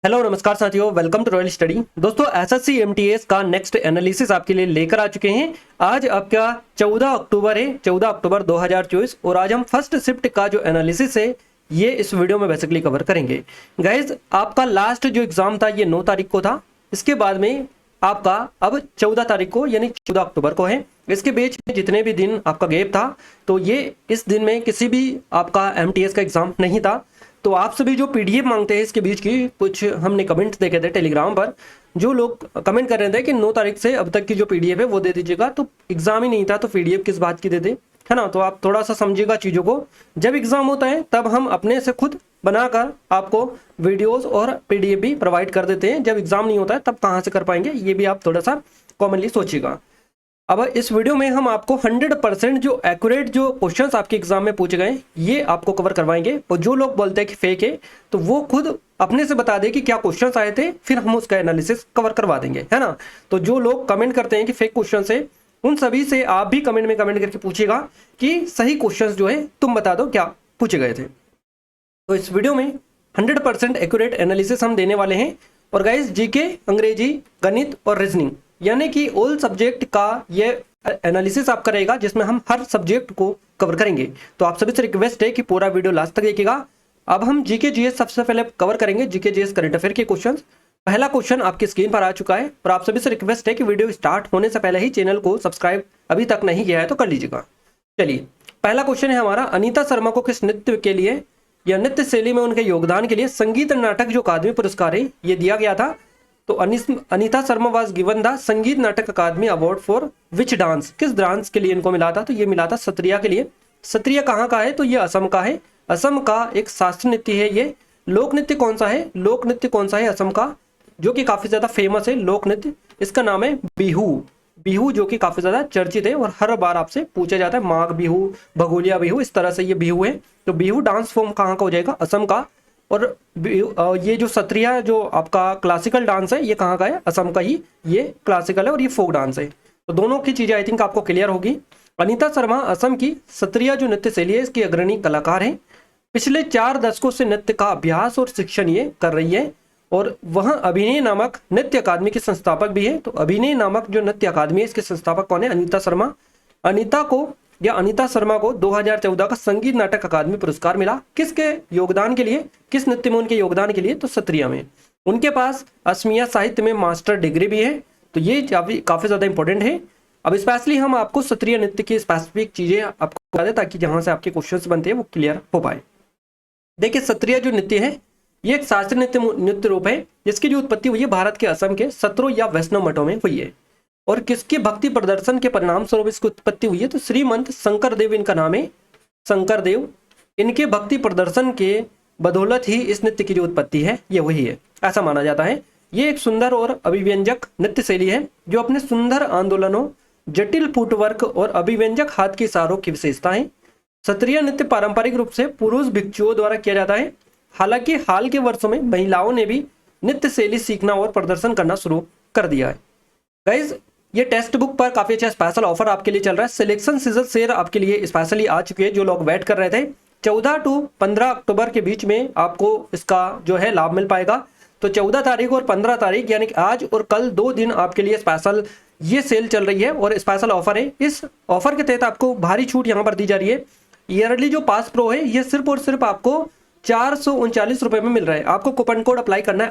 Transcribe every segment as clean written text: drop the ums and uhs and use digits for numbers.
Hello नमस्कार साथियों, welcome to royal study. दोस्तों एसएससी एमटीएस का नेक्स्ट एनालिसिस आपके लिए लेकर आ चुके हैं। आज आपका 14 अक्टूबर है, 14 अक्टूबर 2024 और आज हम फर्स्ट शिफ्ट का जो एनालिसिस है ये इस वीडियो में बेसिकली कवर करेंगे। गाइज आपका लास्ट जो एग्जाम था ये 9 तारीख को था। इसके बाद में आपका अब 14 तारीख को यानी 14 अक्टूबर को है। इसके बीच में जितने भी दिन आपका गैप था तो ये इस दिन में किसी भी आपका एमटीएस का एग्जाम नहीं था। तो आप सभी जो पीडीएफ मांगते हैं इसके बीच की कुछ हमने कमेंट्स देखे थे टेलीग्राम पर, जो लोग कमेंट कर रहे थे कि 9 तारीख से अब तक की जो पीडीएफ है वो दे दीजिएगा। तो एग्जाम ही नहीं था तो पीडीएफ किस बात की दे दे, है ना। तो आप थोड़ा सा समझिएगा चीज़ों को। जब एग्जाम होता है तब हम अपने से खुद बनाकर आपको वीडियोस और पीडीएफ भी प्रोवाइड कर देते हैं। जब एग्जाम नहीं होता है तब कहाँ से कर पाएंगे, ये भी आप थोड़ा सा कॉमनली सोचिएगा। अब इस वीडियो में हम आपको 100% जो एक्यूरेट जो क्वेश्चंस आपके एग्जाम में पूछे गए ये आपको कवर करवाएंगे। और जो लोग बोलते हैं कि फेक है तो वो खुद अपने से बता दे कि क्या क्वेश्चंस आए थे, फिर हम उसका एनालिसिस कवर करवा देंगे, है ना। तो जो लोग कमेंट करते हैं कि फेक क्वेश्चन है उन सभी से आप भी कमेंट में कमेंट करके पूछिएगा कि सही क्वेश्चन जो है तुम बता दो क्या पूछे गए थे। तो इस वीडियो में 100% एक्यूरेट एनालिसिस हम देने वाले हैं। और गाइज जीके, अंग्रेजी, गणित और रीजनिंग यानी कि ऑल सब्जेक्ट का ये एनालिसिस आपका रहेगा जिसमें हम हर सब्जेक्ट को कवर करेंगे। तो आप सभी से रिक्वेस्ट है कि पूरा वीडियो लास्ट तक देखिएगा। अब हम जीके जीएस सबसे पहले कवर करेंगे, जीके जीएस करंट अफेयर के क्वेश्चन। पहला क्वेश्चन आपकी स्क्रीन पर आ चुका है और आप सभी से रिक्वेस्ट है कि वीडियो स्टार्ट होने से पहले ही चैनल को सब्सक्राइब अभी तक नहीं किया है तो कर लीजिएगा। चलिए पहला क्वेश्चन है हमारा, अनीता शर्मा को किस नृत्य के लिए या नृत्य शैली में उनके योगदान के लिए संगीत नाटक जो अकादमी पुरस्कार है ये दिया गया था। तो Anita Sharma was given the संगीत नाटक अकादमी अवार्ड फॉर विच डांस, किस डांस के लिए इनको मिला था, तो ये मिला था सत्रिया के लिए। सत्रिया कहाँ का है तो ये असम का है। असम का एक शास्त्रीय नृत्य है ये। लोक नृत्य कौन सा है, लोक नृत्य कौन सा है असम का जो कि काफी ज्यादा फेमस है लोक नृत्य, इसका नाम है बिहू। बिहू जो कि काफी ज्यादा चर्चित है और हर बार आपसे पूछा जाता है, माघ बिहू, भगोलिया बिहू, इस तरह से ये बिहू है। तो बिहू डांस फॉर्म कहाँ का हो जाएगा, असम का। और ये जो सत्रिया जो आपका क्लासिकल डांस है ये कहाँ का है, असम का ही ये क्लासिकल है और ये फोक डांस है। तो दोनों की चीजें आई थिंक आपको क्लियर होगी। अनीता शर्मा असम की सत्रिया जो नृत्य शैली है इसकी अग्रणी कलाकार है। पिछले 4 दशकों से नृत्य का अभ्यास और शिक्षण ये कर रही है और वह अभिनय नामक नृत्य अकादमी के संस्थापक भी है। तो अभिनय नामक जो नृत्य अकादमी है इसके संस्थापक कौन है, अनीता शर्मा। अनीता शर्मा को 2014 का संगीत नाटक अकादमी पुरस्कार मिला, किसके योगदान के लिए, किस नृत्य में उनके योगदान के लिए, तो सत्रिया में। उनके पास असमिया साहित्य में मास्टर डिग्री भी है। तो ये काफी ज्यादा इंपॉर्टेंट है। अब स्पेशली हम आपको सत्रिया नृत्य की स्पेसिफिक चीजें आपको बता दें ताकि जहां से आपके क्वेश्चंस बनते हैं वो क्लियर हो पाए। देखिए सत्रिया जो नृत्य है ये एक शास्त्रीय नृत्य रूप है जिसकी जो उत्पत्ति हुई है भारत के असम के सत्रो या वैष्णव मठों में हुई है। और किसके भक्ति प्रदर्शन के परिणाम स्वरूप इसकी उत्पत्ति हुई है, तो श्रीमंत शंकर देव इनका नाम है, शंकर देव। इनके भक्ति प्रदर्शन के बदौलत ही इस नृत्य की जो उत्पत्ति है ये वही है, ऐसा माना जाता है। ये एक सुंदर और अभिव्यंजक नृत्य शैली है जो अपने सुंदर आंदोलनों, जटिल फुटवर्क और अभिव्यंजक हाथ के इशारों की विशेषता है। सत्रिया नृत्य पारंपरिक रूप से पुरुष भिक्षुओं द्वारा किया जाता है, हालांकि हाल के वर्षों में महिलाओं ने भी नृत्य शैली सीखना और प्रदर्शन करना शुरू कर दिया है। गाइज ये टेक्स्ट बुक पर काफी अच्छा स्पेशल ऑफर आपके लिए चल रहा है। सिलेक्शन सीजन शेयर आपके लिए स्पेशली आ चुके हैं, जो लोग वेट कर रहे थे 14 टू 15 अक्टूबर के बीच में आपको इसका जो है लाभ मिल पाएगा। तो 14 तारीख और 15 तारीख यानी कि आज और कल 2 दिन आपके लिए स्पेशल ये सेल चल रही है और स्पेशल ऑफर है। इस ऑफर के तहत आपको भारी छूट यहाँ पर दी जा रही है। ईयरली जो पास प्रो है ये सिर्फ और सिर्फ आपको 439 रुपए में मिल रहा है। आपको कूपन कोड अप्लाई करना है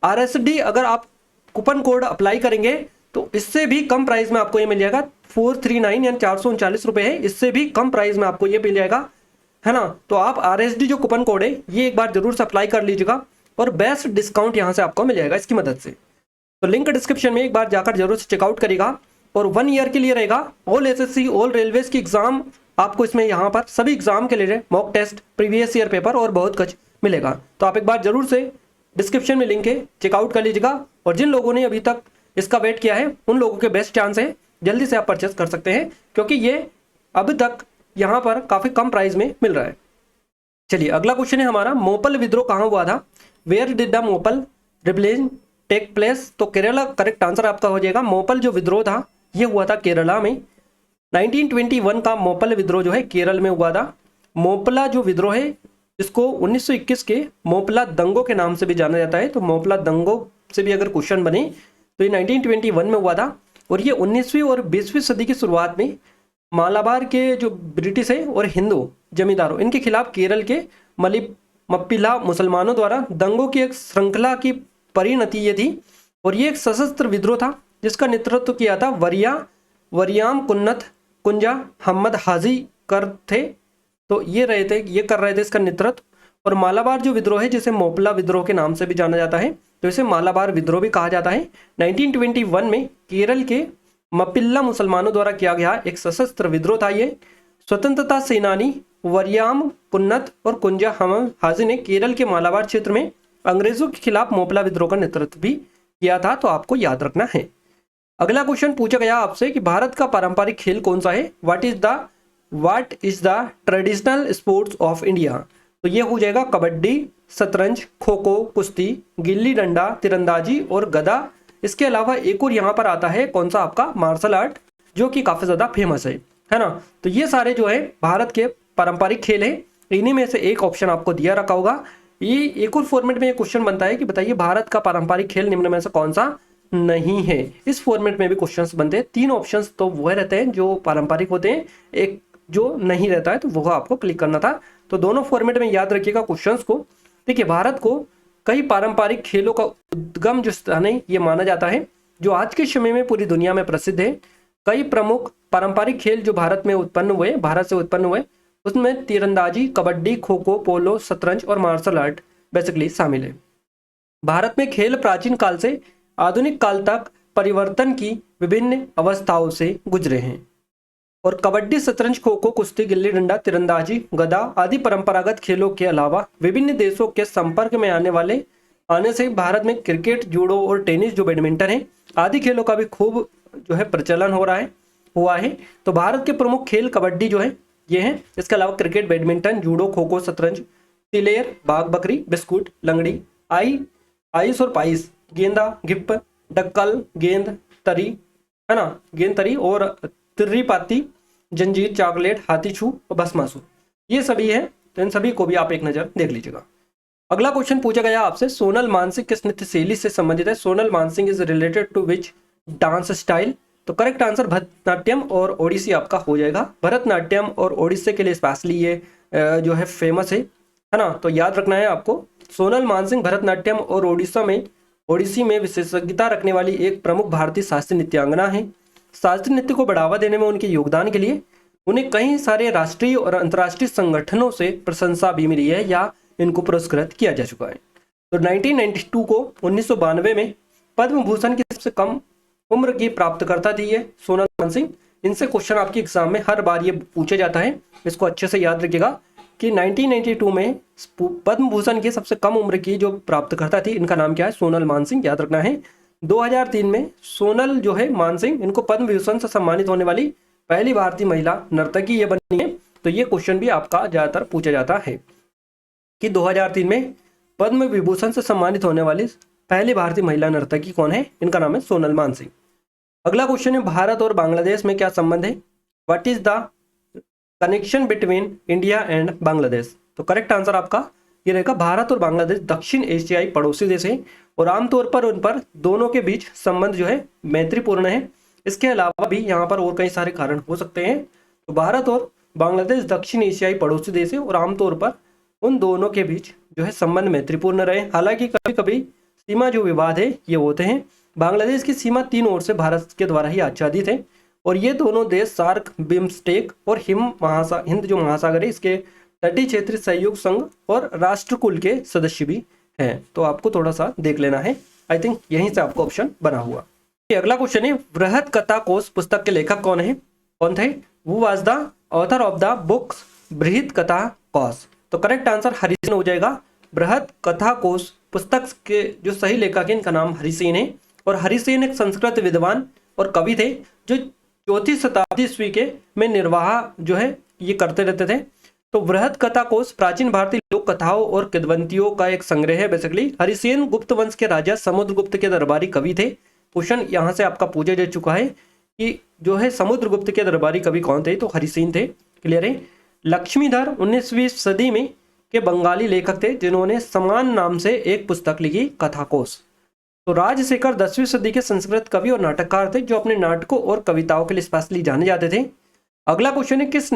RSD। अगर आप कूपन कोड अप्लाई करेंगे तो इससे भी कम प्राइस में आपको ये मिल जाएगा 439 यानी 439 रुपए है, इससे भी कम प्राइस में आपको ये मिल जाएगा, है ना। तो आप RSD जो कूपन कोड है ये एक बार जरूर से अप्लाई कर लीजिएगा और बेस्ट डिस्काउंट यहाँ से आपको मिल जाएगा इसकी मदद से। तो लिंक डिस्क्रिप्शन में एक बार जाकर जरूर से चेकआउट करेगा। और 1 ईयर के लिए रहेगा। ऑल SSC ऑल रेलवेज की एग्जाम आपको इसमें यहाँ पर सभी एग्जाम के लिए mock test, previous year paper और बहुत कुछ मिलेगा। तो आप एक बार जरूर से डिस्क्रिप्शन में लिंक है चेकआउट कर लीजिएगा। और जिन लोगों ने अभी तक इसका वेट किया है उन लोगों के बेस्ट चांस है, जल्दी से आप परचेस कर सकते हैं क्योंकि ये अब तक यहाँ पर काफी कम प्राइस में मिल रहा है। चलिए अगला क्वेश्चन है हमारा, मोपल विद्रोह कहाँ हुआ था, where did the Moplah rebellion take place. तो केरला करेक्ट आंसर आपका हो जाएगा। मोपल जो विद्रोह था ये हुआ था केरला में। 1921 का मोपल विद्रोह जो है केरल में हुआ था। मोपला जो विद्रोह है इसको 1921 के मोपला दंगों के नाम से भी जाना जाता है। तो मोपला दंगों से भी अगर क्वेश्चन बने तो ये 1921 में हुआ था। और ये 19वीं और 20वीं सदी की शुरुआत में मालाबार के जो ब्रिटिश है और हिंदू जमींदारों इनके खिलाफ केरल के मप्पिला मुसलमानों द्वारा दंगों की एक श्रृंखला की परिणति ये थी। और ये एक सशस्त्र विद्रोह था जिसका नेतृत्व किया था वरियाम कुन्नत कुंजा हमद हाजी कर थे। तो ये कर रहे थे इसका नेतृत्व। और मालाबार जो विद्रोह है जिसे मोपला विद्रोह के नाम से भी जाना जाता है, तो इसे मालाबार विद्रोह भी कहा जाता है। 1921 में केरल के मप्पिला मुसलमानों द्वारा किया गया एक सशस्त्र विद्रोह था। ये स्वतंत्रता सेनानी वरियाम कुन्नत और कुंजा हमद हाजी ने केरल के मालाबार क्षेत्र में अंग्रेजों के खिलाफ मोपला विद्रोह का नेतृत्व भी किया था। तो आपको याद रखना है। अगला क्वेश्चन पूछा गया आपसे कि भारत का पारंपरिक खेल कौन सा है। What is the traditional sports of India. तो ये हो जाएगा कबड्डी, शतरंज, खो खो, कुश्ती, गिल्ली डंडा, तीरंदाजी और गदा। इसके अलावा एक और यहाँ पर आता है कौन सा आपका मार्शल आर्ट, जो कि काफी ज्यादा फेमस है ना। तो ये सारे जो है भारत के पारंपरिक खेल है। इन्हीं में से एक ऑप्शन आपको दिया रखा होगा। ये एक और फॉर्मेट में ये क्वेश्चन बनता है कि बताइए भारत का पारंपरिक खेल निम्न में से कौन सा नहीं है। इस फॉर्मेट में भी क्वेश्चंस बनते हैं। 3 ऑप्शंस तो वह रहते हैं जो पारंपरिक होते हैं, एक जो नहीं रहता है तो वो आपको क्लिक करना था। तो दोनों फॉर्मेट में याद रखिएगा क्वेश्चंस को। देखिए भारत को कई पारंपरिक खेलों का उद्गम जो स्थान है ये माना जाता है, जो आज के समय में पूरी दुनिया में प्रसिद्ध है। कई प्रमुख पारंपरिक खेल जो भारत से उत्पन्न हुए उसमें तीरंदाजी, कबड्डी, खो खो, पोलो, शतरंज और मार्शल आर्ट बेसिकली शामिल है। भारत में खेल प्राचीन काल से आधुनिक काल तक परिवर्तन की विभिन्न अवस्थाओं से गुजरे हैं। और कबड्डी, शतरंज, खो खो, कुश्ती, गिल्ली डंडा, तीरंदाजी, गदा आदि परंपरागत खेलों के अलावा विभिन्न देशों के संपर्क में आने से भारत में क्रिकेट, जूडो और टेनिस जो बैडमिंटन है आदि खेलों का भी खूब जो है प्रचलन हुआ है। तो भारत के प्रमुख खेल कबड्डी जो है ये है। इसके अलावा cricket, badminton, judo, kho kho, शतरंज, तिलेर, बाघ बकरी, बिस्कुट, लंगड़ी, आइस और पाइस, गेंदा, घिप, डक्कल, गेंद तरी है ना, गेंद तरी और तिर्री पाती, जंजीर, चॉकलेट, हाथी छू और भस्मासुर, ये सभी है। तो इन सभी को भी आप एक नजर देख लीजिएगा। अगला क्वेश्चन पूछा गया आपसे, सोनल मानसिंह किस नृत्य शैली से संबंधित है। Sonal Mansingh is related to which dance style. तो करेक्ट आंसर भरतनाट्यम और ओडिसी आपका हो जाएगा। भरतनाट्यम और ओडिसी के लिए स्पेशली ये जो है फेमस है ना। तो याद रखना है आपको, सोनल मानसिंह भरतनाट्यम और ओडिसी में विशेषज्ञता रखने वाली एक प्रमुख भारतीय शास्त्रीय नृत्यांगना है। शास्त्रीय नृत्य को बढ़ावा देने में उनके योगदान के लिए उन्हें कई सारे राष्ट्रीय और अंतर्राष्ट्रीय संगठनों से प्रशंसा भी मिली है या इनको पुरस्कृत किया जा चुका है। तो 1992 को 1992 में पद्म भूषण की सबसे कम उम्र की प्राप्तकर्ता थी ये सोनल मानसिंह। इनसे क्वेश्चन आपके एग्जाम में हर बार ये पूछा जाता है, इसको अच्छे से याद रखिएगा कि 1992 में पद्म भूषण की सबसे कम उम्र की जो प्राप्तकर्ता थी इनका नाम क्या है, सोनल मानसिंह, याद रखना है। 2003 में सोनल जो है मानसिंह इनको पद्म भूषण से सम्मानित होने वाली पहली भारतीय महिला नर्तकी ये बनी है। तो ये क्वेश्चन भी आपका ज्यादातर पूछा जाता है कि 2003 में पद्म विभूषण से सम्मानित होने वाली पहली भारतीय महिला नर्तकी कौन है, इनका नाम है सोनल मानसिंह। अगला क्वेश्चन है, भारत और बांग्लादेश में क्या संबंध है। What is the connection between India and Bangladesh. तो करेक्ट आंसर आपका ये रहेगा, भारत और बांग्लादेश दक्षिण एशियाई पड़ोसी देश है और आमतौर पर उन पर दोनों के बीच संबंध जो है मैत्रीपूर्ण है। इसके अलावा भी यहाँ पर और कई सारे कारण हो सकते हैं। तो भारत और बांग्लादेश दक्षिण एशियाई पड़ोसी देश है और आमतौर पर उन दोनों के बीच जो है संबंध मैत्रीपूर्ण रहे। हालांकि कभी कभी सीमा जो विवाद है ये होते हैं। बांग्लादेश की सीमा 3 ओर से भारत के द्वारा ही आच्छादित है और ये दोनों देश सार्क, बिम्स्टेक और हिंद जो महासागर है इसके तटीय क्षेत्रीय सहयोग संघ और राष्ट्रकुल के सदस्य भी हैं। तो आपको थोड़ा सा देख लेना है। आई थिंक यहीं से आपको ऑप्शन बना हुआ। अगला क्वेश्चन है, बृहत कथा कोश पुस्तक के लेखक कौन थे। वो was the author of the books बृहत कथा कोश। तो करेक्ट आंसर हरिसेन हो जाएगा। बृहत कथा कोश पुस्तक के जो सही लेखक है इनका नाम हरिसेन है और हरिसेन एक संस्कृत विद्वान और कवि थे जो 4वीं शताब्दी ईस्वी के में निर्वाह जो है ये करते रहते थे। तो बृहत कथा कोश प्राचीन भारतीय लोक कथाओं और किंवदंतियों का एक संग्रह है। बेसिकली हरिसेन गुप्त वंश के राजा समुद्रगुप्त के दरबारी कवि थे। क्वेश्चन यहाँ से आपका पूछा जा चुका है कि जो है समुद्रगुप्त के दरबारी कवि कौन थे, तो हरिसेन थे। क्लियर है। लक्ष्मीधर 19वीं सदी में के बंगाली लेखक थे जिन्होंने समान नाम से एक पुस्तक लिखी, कथाकोश। तो राजशेखर 10वीं सदी के संस्कृत कवि और नाटककार थे जो अपने नाटकों और कविताओं के लिए स्पेशली जाने जाते थे। अगला क्वेश्चन है, किस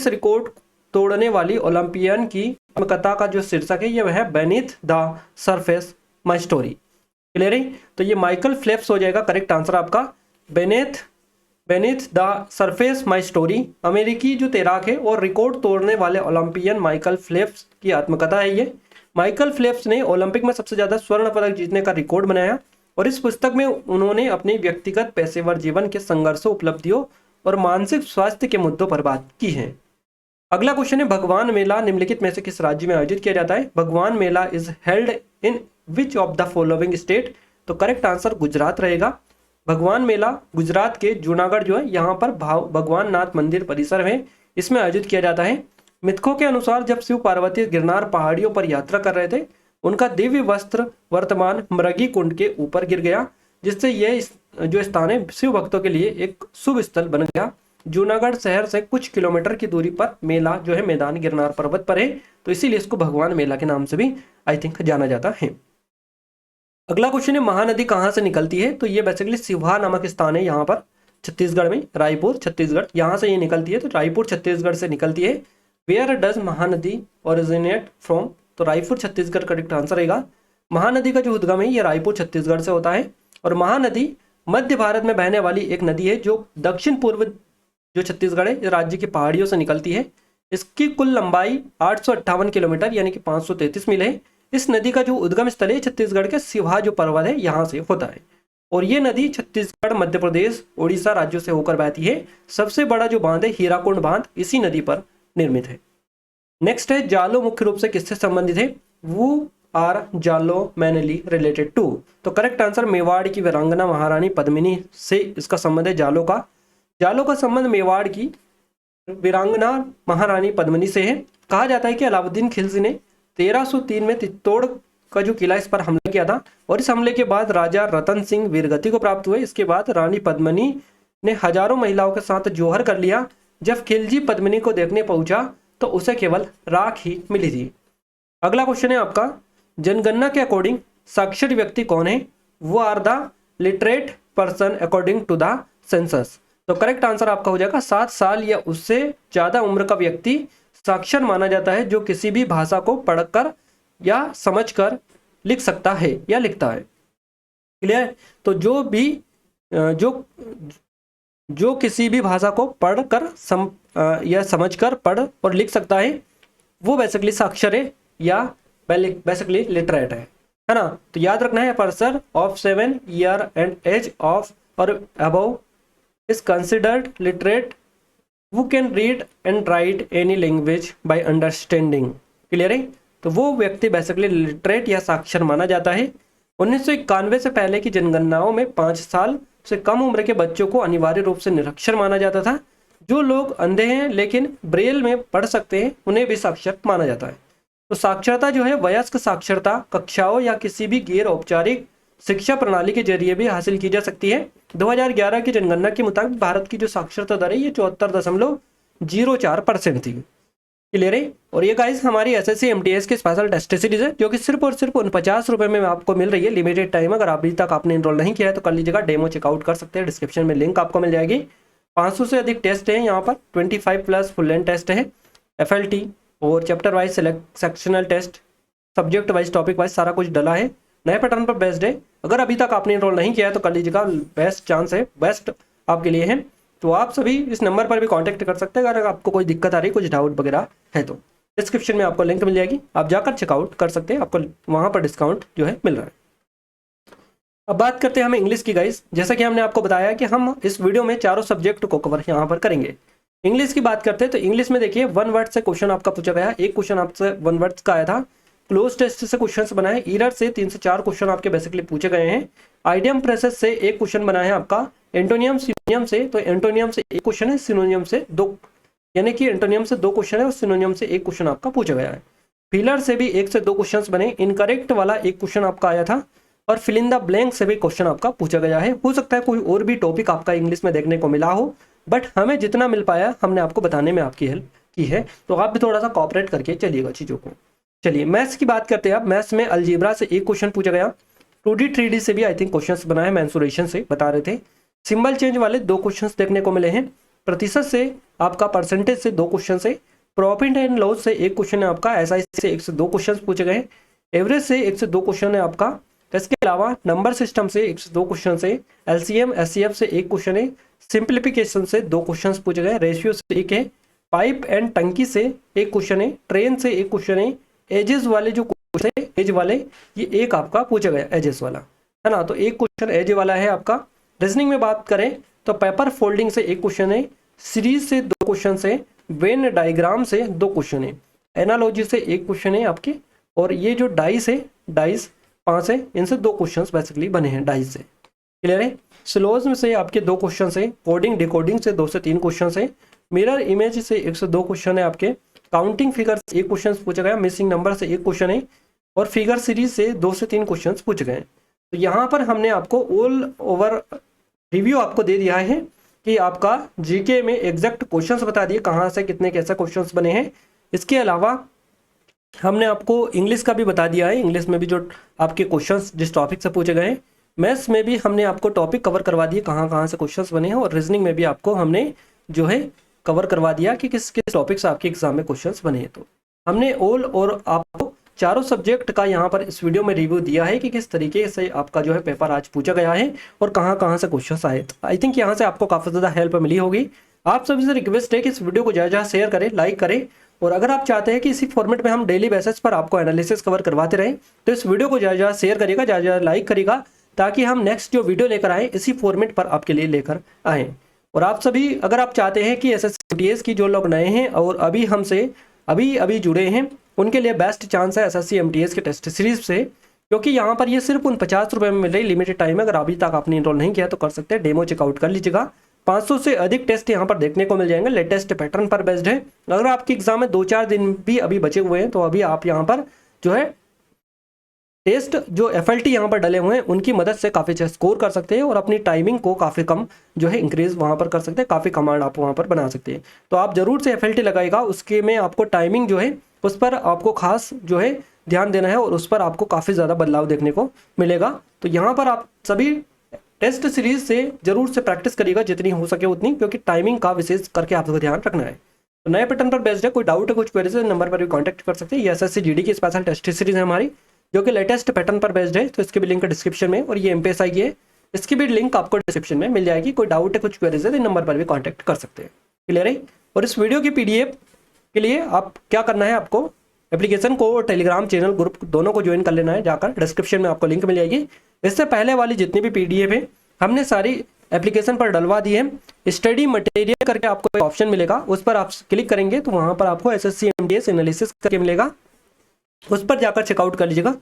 रिकॉर्ड तोड़ने वाली ओलंपियन की आत्मकथा का जो शीर्षक है यह है beneath the surface my story. Clear है? तो ये माइकल फेल्प्स हो जाएगा करेक्ट आंसर आपका। Beneath the surface my story अमेरिकी जो तैराक है और रिकॉर्ड तोड़ने वाले ओलंपियन माइकल फेल्प्स की आत्मकथा है ये। माइकल फेल्प्स ने ओलंपिक में सबसे ज्यादा स्वर्ण पदक जीतने का रिकॉर्ड बनाया और इस पुस्तक में उन्होंने अपनी व्यक्तिगत पेशेवर जीवन के संघर्षों, उपलब्धियों और मानसिक स्वास्थ्य के मुद्दों पर बात की है। अगला क्वेश्चन है, भगवान मेला निम्नलिखित में से किस राज्य में आयोजित किया जाता है? Bhagwan Mela is held in which of the following state? तो करेक्ट आंसर गुजरात रहेगा। भगवान मेला गुजरात के जूनागढ़ जो है यहाँ पर भगवान नाथ मंदिर परिसर में इसमें आयोजित किया जाता है। मिथकों के अनुसार जब शिव पार्वती गिरनार पहाड़ियों पर यात्रा कर रहे थे उनका दिव्य वस्त्र वर्तमान मृगी कुंड के ऊपर गिर गया, जिससे यह जो स्थान है शिव भक्तों के लिए एक शुभ स्थल बन गया। जूनागढ़ शहर से कुछ किलोमीटर की दूरी पर मेला जो है मैदान गिरनार पर्वत पर है, तो इसीलिए इसको भगवान मेला के नाम से भी आई थिंक जाना जाता है। अगला क्वेश्चन है, महानदी कहाँ से निकलती है? तो ये बेसिकली सिवहा नामक स्थान है यहाँ पर छत्तीसगढ़ में, रायपुर छत्तीसगढ़, यहाँ से ये निकलती है। तो रायपुर छत्तीसगढ़ से निकलती है। Where does Mahanadi originate from? तो रायपुर छत्तीसगढ़ करेक्ट आंसर रहेगा। महानदी का जो उद्गम है ये रायपुर छत्तीसगढ़ से होता है और महानदी मध्य भारत में बहने वाली एक नदी है जो दक्षिण पूर्व जो छत्तीसगढ़ है राज्य की पहाड़ियों से निकलती है। इसकी कुल लंबाई 858 किलोमीटर यानी कि 533 मील है। इस नदी का जो उद्गम स्थल है छत्तीसगढ़ के सिवहा जो पर्वत है यहाँ से होता है और ये नदी छत्तीसगढ़, मध्य प्रदेश, उड़ीसा राज्यों से होकर बहती है। सबसे बड़ा जो बांध है हीराकुंड बांध इसी नदी पर निर्मित है। नेक्स्ट है, जालो मुख्य रूप से किससे संबंधित है? वो आर जालो मैनली रिलेटेड टू? तो करेक्ट आंसर मेवाड़ की वीरांगना महारानी पद्मिनी से इसका संबंध है। जालो का संबंध मेवाड़ की वीरांगना महारानी पद्मिनी से है। कहा जाता है कि अलाउद्दीन खिलजी ने 1303 में चित्तौड़ का जो किला इस पर हमला किया था और इस हमले के बाद राजा रतन सिंह वीरगति को प्राप्त हुए। इसके बाद रानी पद्मिनी ने हजारों महिलाओं के साथ जौहर कर लिया। जब खिलजी पद्मिनी को देखने पहुंचा तो उसे केवल राख ही मिली थी। अगला क्वेश्चन है आपका, जनगणना के अकॉर्डिंग साक्षर व्यक्ति कौन है? Who are the literate person according to the census. तो करेक्ट आंसर आपका हो जाएगा 7 साल या उससे ज्यादा उम्र का व्यक्ति साक्षर माना जाता है जो किसी भी भाषा को पढ़कर या समझकर लिख सकता है या लिखता है। क्लियर? तो जो किसी भी भाषा को पढ़कर या समझकर पढ़ और लिख सकता है वो बेसिकली साक्षर है या बेसिकली लिटरेट है ना? तो याद रखना है, person of 7 year and age of or above is considered literate who can read and write any language by understanding। Clear है? तो वो व्यक्ति बेसिकली लिटरेट या साक्षर माना जाता है। 1991 से पहले की जनगणनाओं में 5 साल से कम उम्र के बच्चों को अनिवार्य रूप से निरक्षर माना जाता था। जो लोग अंधे हैं लेकिन ब्रेल में पढ़ सकते हैं उन्हें भी साक्षर माना जाता है। तो साक्षरता जो है वयस्क साक्षरता कक्षाओं या किसी भी गैर औपचारिक शिक्षा प्रणाली के जरिए भी हासिल की जा सकती है। 2011 की जनगणना के मुताबिक भारत की जो साक्षरता दर है ये 74.04% थी। क्लियर है? और ये गाइस हमारी एसएससी एमटीएस की स्पेशल टेस्ट सीरीज है जो कि सिर्फ और सिर्फ 49 रुपए में आपको मिल रही है, लिमिटेड टाइम। अगर अभी तक आपने इनरोल नहीं किया है तो कर लीजिएगा, डेमो चेकआउट कर सकते हैं, डिस्क्रिप्शन में लिंक आपको मिल जाएगी। 500 से अधिक टेस्ट है यहाँ पर, 25+ फुल लेंथ टेस्ट है, FLT और chapter wise sectional test, subject wise, topic wise सारा कुछ डला है, नए पैटर्न पर बेस्ड है। अगर अभी तक आपने इनरोल नहीं किया है तो कर लीजिएगा, बेस्ट चांस है, बेस्ट आपके लिए है। तो आप सभी इस नंबर पर भी कांटेक्ट कर सकते हैं अगर आपको कोई दिक्कत आ रही, कुछ डाउट वगैरह है तो। डिस्क्रिप्शन में आपको लिंक मिल जाएगी, आप जाकर चेकआउट कर सकते हैं, आपको वहां पर डिस्काउंट जो है मिल रहा है। अब बात करते हैं हम इंग्लिश की गाइस। जैसा कि हमने आपको बताया कि हम इस वीडियो में चारों सब्जेक्ट को कवर यहाँ पर करेंगे। इंग्लिश की बात करते हैं तो इंग्लिश में देखिए 1 वर्ड से क्वेश्चन आपका पूछा गया। एक क्वेश्चन आपसे 1 वर्ड का आया था, क्लोज टेस्ट से क्वेश्चन बनाए, ईरर से 3 से 4 क्वेश्चन आपके बेसिकली पूछे गए हैं, आइडियम फ्रेसेस से एक क्वेश्चन बना है आपका, एंटोनियम सिनोनियम से, तो एंटोनियम से एक क्वेश्चन है, सिनोनियम से 2, यानी कि एंटोनियम से 2 क्वेश्चन है और सिनोनियम से एक क्वेश्चन आपका पूछा गया है। फिलर से भी 1 से 2 क्वेश्चंस बने, इनकरेक्ट वाला एक क्वेश्चन आपका आया था और फिल इन द ब्लैंक से भी क्वेश्चन आपका पूछा गया है। हो सकता है कोई और भी टॉपिक आपका इंग्लिश में देखने को मिला हो, बट हमें जितना मिल पाया हमने आपको बताने में आपकी हेल्प की है, तो आप भी थोड़ा सा कॉपरेट करके चलिएगा चीज़ों को। चलिए मैथ्स की बात करते हैं। अब मैथ्स में अलजेब्रा से एक क्वेश्चन पूछा गया, 2D 3D से भी आई थिंक क्वेश्चंस बनाए, मेंसुरेशन से बता रहे थे। सिंबल चेंज वाले 2 क्वेश्चंस देखने को मिले हैं। प्रतिशत से आपका परसेंटेज से 2 क्वेश्चन है। प्रॉफिट एंड लॉस से 1 क्वेश्चन है आपका। एसआई से 1 से 2 क्वेश्चन पूछे गए। एवरेज से 1 से 2 क्वेश्चन है आपका। इसके अलावा नंबर सिस्टम से 1 से 2 क्वेश्चन है। एलसीएम एचसीएफ से 1 क्वेश्चन है। सिंप्लीफिकेशन से 2 क्वेश्चन पूछे गए। रेशियो से 1 है। पाइप एंड टंकी से 1 क्वेश्चन है। ट्रेन से 1 क्वेश्चन है। एजेस वाले जो क्वेश्चन है, एज वाले, ये एक आपका पूछा गया एजेस वाला, है ना। तो 1 क्वेश्चन एज वाला है आपका। रीजनिंग में बात करें तो पेपर फोल्डिंग से 1 क्वेश्चन है। सीरीज से 2 क्वेश्चन है। वेन डायग्राम से 2 क्वेश्चन है। एनालॉजी से 1 क्वेश्चन है आपके। और ये जो डाइस है, डाइस 5 है, इनसे 2 क्वेश्चन बेसिकली बने हैं डाइस से। क्लियर है। स्लोज में से आपके 2 क्वेश्चन है। कोडिंग डिकोडिंग से 2 से 3 क्वेश्चन है। मिरर इमेज से 1 से 2 क्वेश्चन है आपके। काउंटिंग फिगर से 1 क्वेश्चन पूछा गया। मिसिंग नंबर से 1 क्वेश्चन है। और फिगर सीरीज से 2 से 3 क्वेश्चन पूछे गए। तो यहाँ पर हमने आपको ऑल ओवर रिव्यू आपको दे दिया है कि आपका जीके में एग्जैक्ट क्वेश्चंस बता दिए, कहाँ से कितने कैसे क्वेश्चंस बने हैं। इसके अलावा हमने आपको इंग्लिश का भी बता दिया है। इंग्लिश में भी जो आपके क्वेश्चंस जिस टॉपिक से पूछे गए हैं। मैथ्स में भी हमने आपको टॉपिक कवर करवा दिए, कहाँ कहाँ से क्वेश्चंस बने हैं। और रीजनिंग में भी आपको हमने जो है कवर करवा दिया कि किस किस टॉपिक से आपके एग्जाम में क्वेश्चंस बने हैं। तो हमने ऑल और आपको चारों सब्जेक्ट का यहाँ पर इस वीडियो में रिव्यू दिया है कि किस तरीके से आपका जो है पेपर आज पूछा गया है और कहाँ कहाँ से क्वेश्चंस आए। आई थिंक यहाँ से आपको काफ़ी ज़्यादा हेल्प मिली होगी। आप सभी से रिक्वेस्ट है कि इस वीडियो को ज़्यादा शेयर करें, लाइक करें। और अगर आप चाहते हैं कि इसी फॉर्मेट में हम डेली बेसिस पर आपको एनालिसिस कवर करवाते रहें, तो इस वीडियो को ज़्यादा शेयर करिएगा, ज़्यादा लाइक करिएगा, ताकि हम नेक्स्ट जो वीडियो लेकर आए इसी फॉर्मेट पर आपके लिए लेकर आएँ। और आप सभी अगर आप चाहते हैं कि SSC की जो लोग नए हैं और अभी हमसे अभी जुड़े हैं, उनके लिए बेस्ट चांस है SSC MTS के टेस्ट सीरीज से, क्योंकि यहाँ पर ये सिर्फ उन 50 रुपये में मिल रही, लिमिटेड टाइम है। अगर अभी तक आपने इनरोल नहीं किया तो कर सकते हैं, डेमो चेकआउट कर लीजिएगा। 500 से अधिक टेस्ट यहाँ पर देखने को मिल जाएंगे। लेटेस्ट पैटर्न पर बेस्ड है। अगर आपके एग्जाम में 2-4 दिन भी अभी बचे हुए हैं, तो अभी आप यहाँ पर जो है टेस्ट जो FLT यहाँ पर डले हुए हैं उनकी मदद से काफ़ी अच्छा स्कोर कर सकते हैं और अपनी टाइमिंग को काफ़ी कम जो है इंक्रीज वहाँ पर कर सकते हैं। काफ़ी कमांड आप वहाँ पर बना सकते हैं। तो आप जरूर से FLT लगाएगा, उसके में आपको टाइमिंग जो है उस पर आपको खास जो है ध्यान देना है और उस पर आपको काफ़ी ज़्यादा बदलाव देखने को मिलेगा। तो यहाँ पर आप सभी टेस्ट सीरीज से जरूर से प्रैक्टिस करिएगा जितनी हो सके उतनी, क्योंकि टाइमिंग का विशेष करके आपको ध्यान रखना है। तो नए पैटर्न पर बेस्ड है। कोई डाउट है, कुछ क्वेरीज है, नंबर पर भी कॉन्टैक्ट कर सकते हैं। ये SSC GD की स्पेशल टेस्ट सीरीज है हमारी, जो कि लेटेस्ट पैटर्न पर बेस्ड है। तो इसकी भी लिंक डिस्क्रिप्शन में, और ये MPSI की है, इसकी भी लिंक आपको डिस्क्रिप्शन में मिल जाएगी। कोई डाउट है, कुछ क्वेरीज है, तो नंबर पर भी कॉन्टैक्ट कर सकते हैं। क्लियर है। और इस वीडियो की PDF के लिए आप क्या करना है, आपको एप्लीकेशन को और टेलीग्राम चैनल ग्रुप दोनों को ज्वाइन कर लेना है। जाकर डिस्क्रिप्शन में आपको लिंक मिल जाएगी। इससे पहले वाली जितनी भी PDF है हमने सारी एप्लीकेशन पर डलवा दी है। स्टडी मटेरियल करके आपको एक ऑप्शन मिलेगा, उस पर आप क्लिक करेंगे तो वहाँ पर आपको SSC MTS एनालिसिस करके मिलेगा। उस पर जाकर चेकआउट कर लीजिएगा।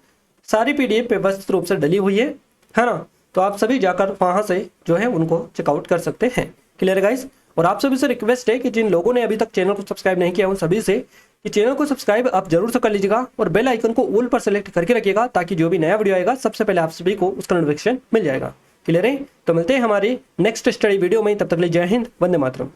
सारी PDF व्यवस्थित रूप से डली हुई है ना। तो आप सभी जाकर वहाँ से जो है उनको चेकआउट कर सकते हैं। Clear guys. और आप सभी से रिक्वेस्ट है कि जिन लोगों ने अभी तक चैनल को सब्सक्राइब नहीं किया उन सभी से कि चैनल को सब्सक्राइब आप जरूर से कर लीजिएगा और बेल आइकन को ऑल पर सेलेक्ट करके रखिएगा, ताकि जो भी नया वीडियो आएगा सबसे पहले आप सभी को उसका नोटिफिकेशन मिल जाएगा। क्लियर है। तो मिलते हैं हमारी नेक्स्ट स्टडी वीडियो में, तब तक के लिए जय हिंद, वंदे मातरम।